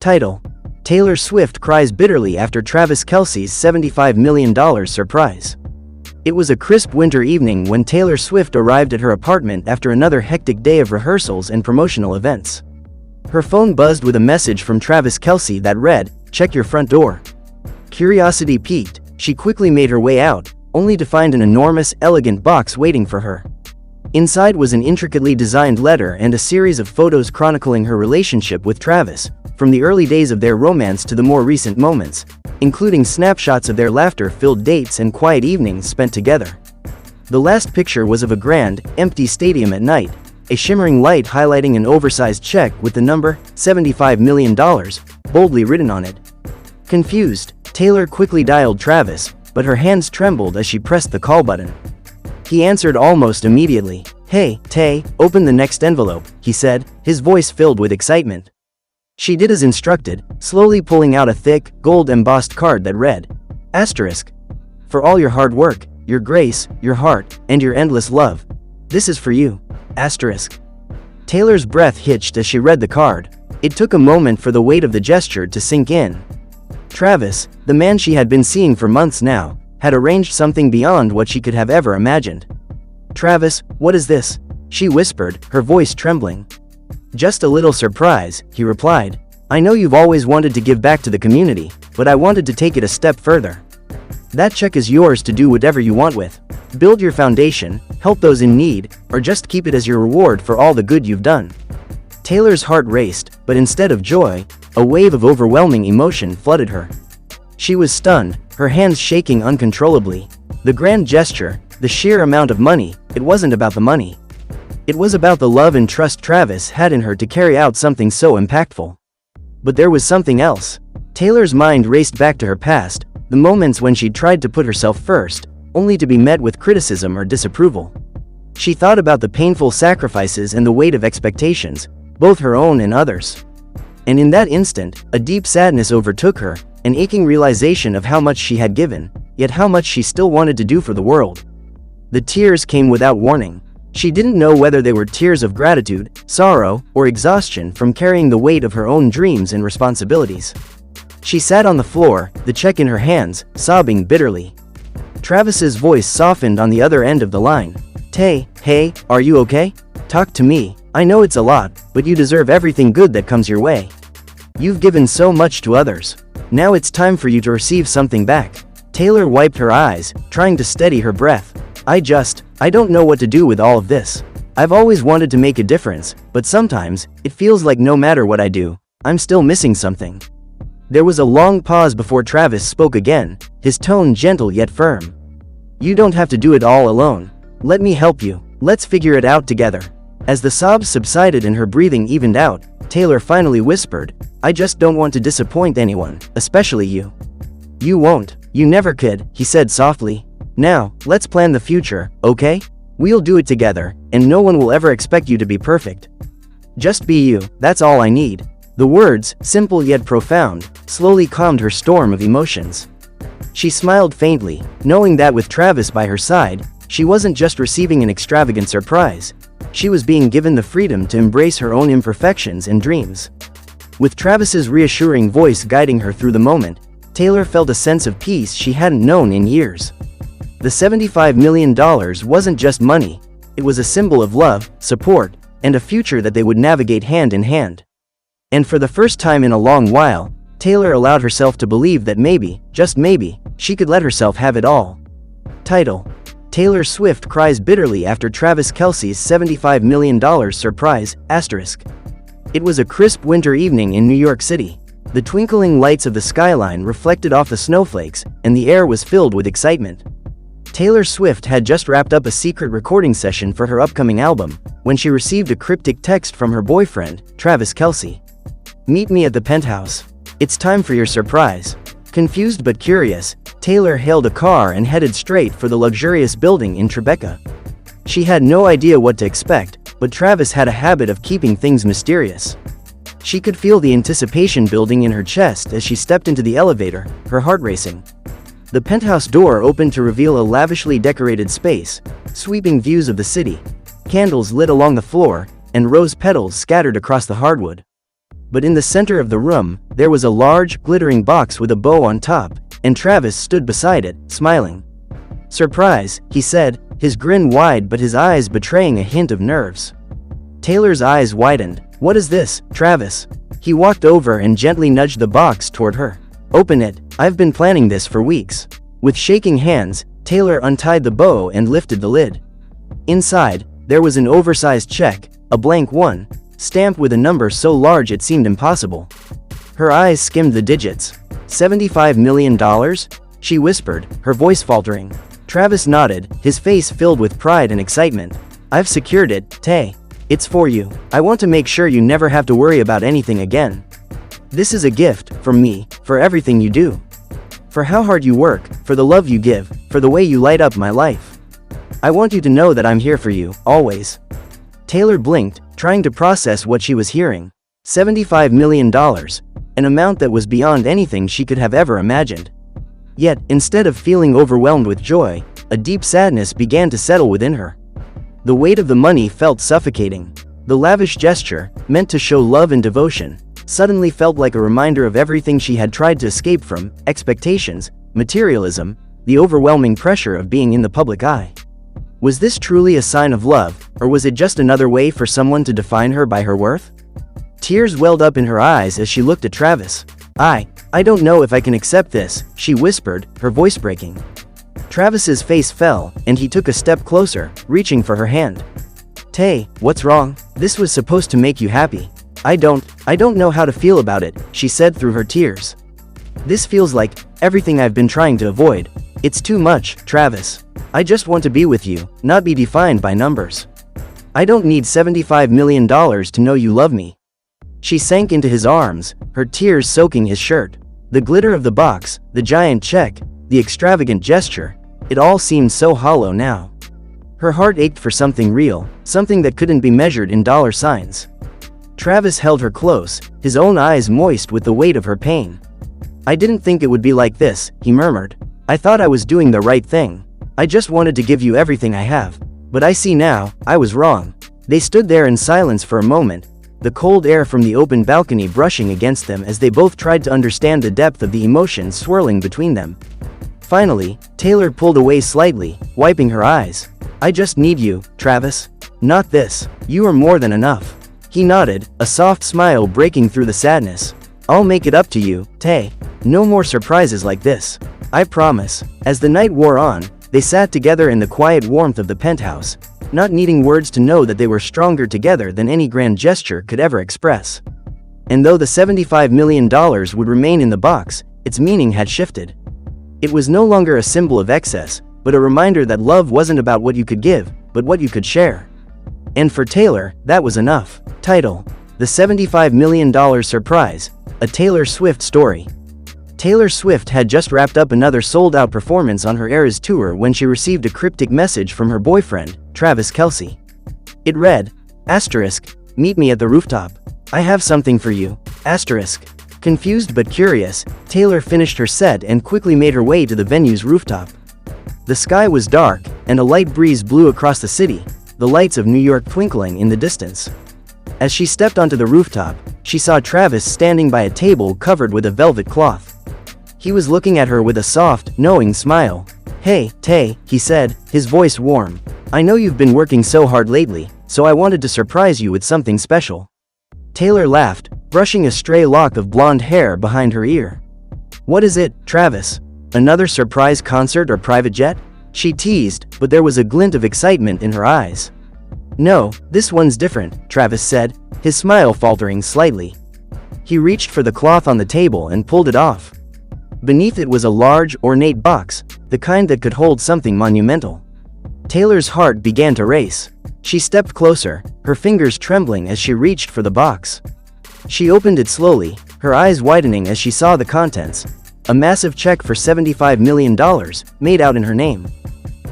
Title: Taylor Swift cries bitterly after Travis Kelce's $75 million surprise. It was a crisp winter evening when Taylor Swift arrived at her apartment after another hectic day of rehearsals and promotional events. Her phone buzzed with a message from Travis Kelce that read, "Check your front door." Curiosity piqued, she quickly made her way out, only to find an enormous, elegant box waiting for her. Inside was an intricately designed letter and a series of photos chronicling her relationship with Travis, from the early days of their romance to the more recent moments, including snapshots of their laughter-filled dates and quiet evenings spent together. The last picture was of a grand, empty stadium at night, a shimmering light highlighting an oversized check with the number $75 million boldly written on it. Confused, Taylor quickly dialed Travis, but her hands trembled as she pressed the call button. He answered almost immediately. "Hey, Tay, open the next envelope," he said, his voice filled with excitement. She did as instructed, slowly pulling out a thick, gold-embossed card that read, "Asterisk. For all your hard work, your grace, your heart, and your endless love. This is for you. Asterisk." Taylor's breath hitched as she read the card. It took a moment for the weight of the gesture to sink in. Travis, the man she had been seeing for months now, had arranged something beyond what she could have ever imagined. "Travis, what is this?" she whispered, her voice trembling. "Just a little surprise," he replied. "I know you've always wanted to give back to the community, but I wanted to take it a step further. That check is yours to do whatever you want with. Build your foundation, help those in need, or just keep it as your reward for all the good you've done." Taylor's heart raced, but instead of joy, a wave of overwhelming emotion flooded her. She was stunned, her hands shaking uncontrollably. The grand gesture, the sheer amount of money, it wasn't about the money. It was about the love and trust Travis had in her to carry out something so impactful. But there was something else. Taylor's mind raced back to her past, the moments when she'd tried to put herself first, only to be met with criticism or disapproval. She thought about the painful sacrifices and the weight of expectations, both her own and others. And in that instant, a deep sadness overtook her, an aching realization of how much she had given, yet how much she still wanted to do for the world. The tears came without warning. She didn't know whether they were tears of gratitude, sorrow, or exhaustion from carrying the weight of her own dreams and responsibilities. She sat on the floor, the check in her hands, sobbing bitterly. Travis's voice softened on the other end of the line. "Tay, hey, are you okay? Talk to me. I know it's a lot, but you deserve everything good that comes your way. You've given so much to others. Now it's time for you to receive something back." Taylor wiped her eyes, trying to steady her breath. I don't know what to do with all of this. I've always wanted to make a difference, but sometimes, it feels like no matter what I do, I'm still missing something." There was a long pause before Travis spoke again, his tone gentle yet firm. "You don't have to do it all alone. Let me help you. Let's figure it out together." As the sobs subsided and her breathing evened out, Taylor finally whispered, "I just don't want to disappoint anyone, especially you." "You won't. You never could," he said softly. "Now, let's plan the future, okay? We'll do it together, and no one will ever expect you to be perfect. Just be you, that's all I need." The words, simple yet profound, slowly calmed her storm of emotions. She smiled faintly, knowing that with Travis by her side, she wasn't just receiving an extravagant surprise. She was being given the freedom to embrace her own imperfections and dreams. With Travis's reassuring voice guiding her through the moment, Taylor felt a sense of peace she hadn't known in years. The $75 million wasn't just money, it was a symbol of love, support, and a future that they would navigate hand in hand. And for the first time in a long while, Taylor allowed herself to believe that maybe, just maybe, she could let herself have it all. Title: Taylor Swift cries bitterly after Travis Kelce's $75 million surprise, asterisk. It was a crisp winter evening in New York City. The twinkling lights of the skyline reflected off the snowflakes, and the air was filled with excitement. Taylor Swift had just wrapped up a secret recording session for her upcoming album, when she received a cryptic text from her boyfriend, Travis Kelce. "Meet me at the penthouse. It's time for your surprise." Confused but curious, Taylor hailed a car and headed straight for the luxurious building in Tribeca. She had no idea what to expect, but Travis had a habit of keeping things mysterious. She could feel the anticipation building in her chest as she stepped into the elevator, her heart racing. The penthouse door opened to reveal a lavishly decorated space, sweeping views of the city, candles lit along the floor, and rose petals scattered across the hardwood. But in the center of the room, there was a large, glittering box with a bow on top, and Travis stood beside it, smiling. "Surprise," he said, his grin wide but his eyes betraying a hint of nerves. Taylor's eyes widened. "What is this, Travis?" He walked over and gently nudged the box toward her. "Open it, I've been planning this for weeks." With shaking hands, Taylor untied the bow and lifted the lid. Inside, there was an oversized check, a blank one, stamped with a number so large it seemed impossible. Her eyes skimmed the digits. $75 million? She whispered, her voice faltering. Travis nodded, his face filled with pride and excitement. "I've secured it, Tay. It's for you. I want to make sure you never have to worry about anything again. This is a gift, from me, for everything you do. For how hard you work, for the love you give, for the way you light up my life. I want you to know that I'm here for you, always." Taylor blinked, trying to process what she was hearing. $75 million, an amount that was beyond anything she could have ever imagined. Yet, instead of feeling overwhelmed with joy, a deep sadness began to settle within her. The weight of the money felt suffocating. The lavish gesture, meant to show love and devotion, suddenly felt like a reminder of everything she had tried to escape from: expectations, materialism, the overwhelming pressure of being in the public eye. Was this truly a sign of love, or was it just another way for someone to define her by her worth? Tears welled up in her eyes as she looked at Travis. I don't know if I can accept this," she whispered, her voice breaking. Travis's face fell, and he took a step closer, reaching for her hand. "Tay, what's wrong? This was supposed to make you happy." I don't know how to feel about it," she said through her tears. "This feels like everything I've been trying to avoid. It's too much, Travis. I just want to be with you, not be defined by numbers. I don't need $75 million to know you love me." She sank into his arms, her tears soaking his shirt. The glitter of the box, the giant check, the extravagant gesture, it all seemed so hollow now. Her heart ached for something real, something that couldn't be measured in dollar signs. Travis held her close, his own eyes moist with the weight of her pain. "I didn't think it would be like this," he murmured. "I thought I was doing the right thing. I just wanted to give you everything I have. But I see now, I was wrong." They stood there in silence for a moment, the cold air from the open balcony brushing against them as they both tried to understand the depth of the emotions swirling between them. Finally, Taylor pulled away slightly, wiping her eyes. "I just need you, Travis. Not this. You are more than enough." He nodded, a soft smile breaking through the sadness. "I'll make it up to you, Tay. No more surprises like this. I promise." As the night wore on, they sat together in the quiet warmth of the penthouse, not needing words to know that they were stronger together than any grand gesture could ever express. And though the $75 million would remain in the box, its meaning had shifted. It was no longer a symbol of excess, but a reminder that love wasn't about what you could give, but what you could share. And for Taylor, that was enough. Title: The $75 million Surprise, a Taylor Swift story. Taylor Swift had just wrapped up another sold-out performance on her Eras tour when she received a cryptic message from her boyfriend, Travis Kelce. It read, "Meet me at the rooftop. I have something for you." Confused but curious, Taylor finished her set and quickly made her way to the venue's rooftop. The sky was dark, and a light breeze blew across the city, the lights of New York twinkling in the distance. As she stepped onto the rooftop, she saw Travis standing by a table covered with a velvet cloth. He was looking at her with a soft, knowing smile. "Hey, Tay," he said, his voice warm. "I know you've been working so hard lately, so I wanted to surprise you with something special." Taylor laughed, brushing a stray lock of blonde hair behind her ear. "What is it, Travis? Another surprise concert or private jet?" she teased, but there was a glint of excitement in her eyes. "No, this one's different," Travis said, his smile faltering slightly. He reached for the cloth on the table and pulled it off. Beneath it was a large, ornate box, the kind that could hold something monumental. Taylor's heart began to race. She stepped closer, her fingers trembling as she reached for the box. She opened it slowly, her eyes widening as she saw the contents. A massive check for $75 million, made out in her name.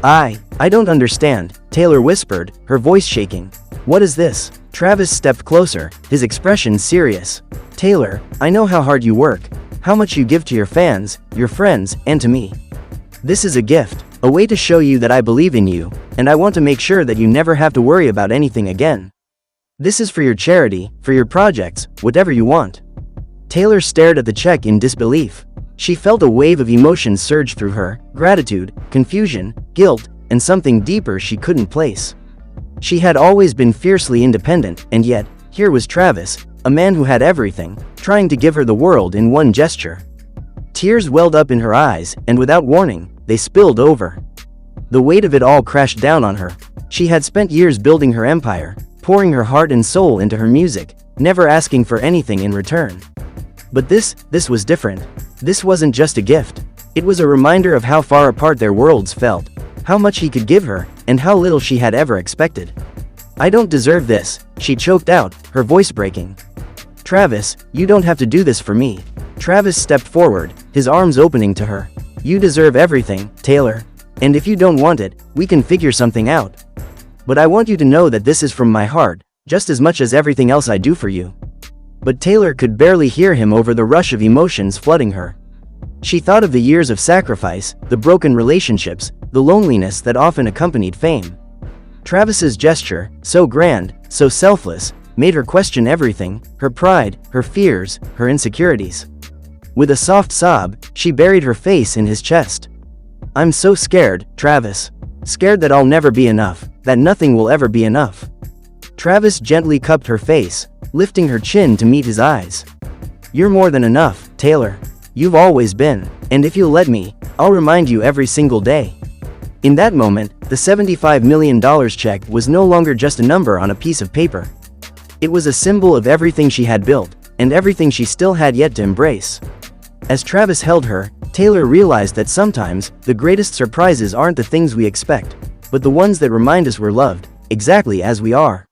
I don't understand," Taylor whispered, her voice shaking. "What is this?" Travis stepped closer, his expression serious. "Taylor, I know how hard you work, how much you give to your fans, your friends, and to me. This is a gift, a way to show you that I believe in you, and I want to make sure that you never have to worry about anything again." This is for your charity, for your projects, whatever you want." Taylor stared at the check in disbelief. She felt a wave of emotions surge through her: gratitude, confusion, guilt, and something deeper she couldn't place. She had always been fiercely independent, and yet, here was Travis, a man who had everything, trying to give her the world in one gesture. Tears welled up in her eyes, and without warning, they spilled over. The weight of it all crashed down on her. She had spent years building her empire, pouring her heart and soul into her music, never asking for anything in return. But this was different. This wasn't just a gift. It was a reminder of how far apart their worlds felt, how much he could give her, and how little she had ever expected. "I don't deserve this," she choked out, her voice breaking. "Travis, you don't have to do this for me." Travis stepped forward, his arms opening to her. "You deserve everything, Taylor. And if you don't want it, we can figure something out. But I want you to know that this is from my heart, just as much as everything else I do for you." But Taylor could barely hear him over the rush of emotions flooding her. She thought of the years of sacrifice, the broken relationships, the loneliness that often accompanied fame. Travis's gesture, so grand, so selfless, made her question everything: her pride, her fears, her insecurities. With a soft sob, she buried her face in his chest. "I'm so scared, Travis. Scared that I'll never be enough, that nothing will ever be enough." Travis gently cupped her face, lifting her chin to meet his eyes. "You're more than enough, Taylor. You've always been, and if you'll let me, I'll remind you every single day." In that moment, the $75 million check was no longer just a number on a piece of paper. It was a symbol of everything she had built, and everything she still had yet to embrace. As Travis held her, Taylor realized that sometimes, the greatest surprises aren't the things we expect, but the ones that remind us we're loved, exactly as we are.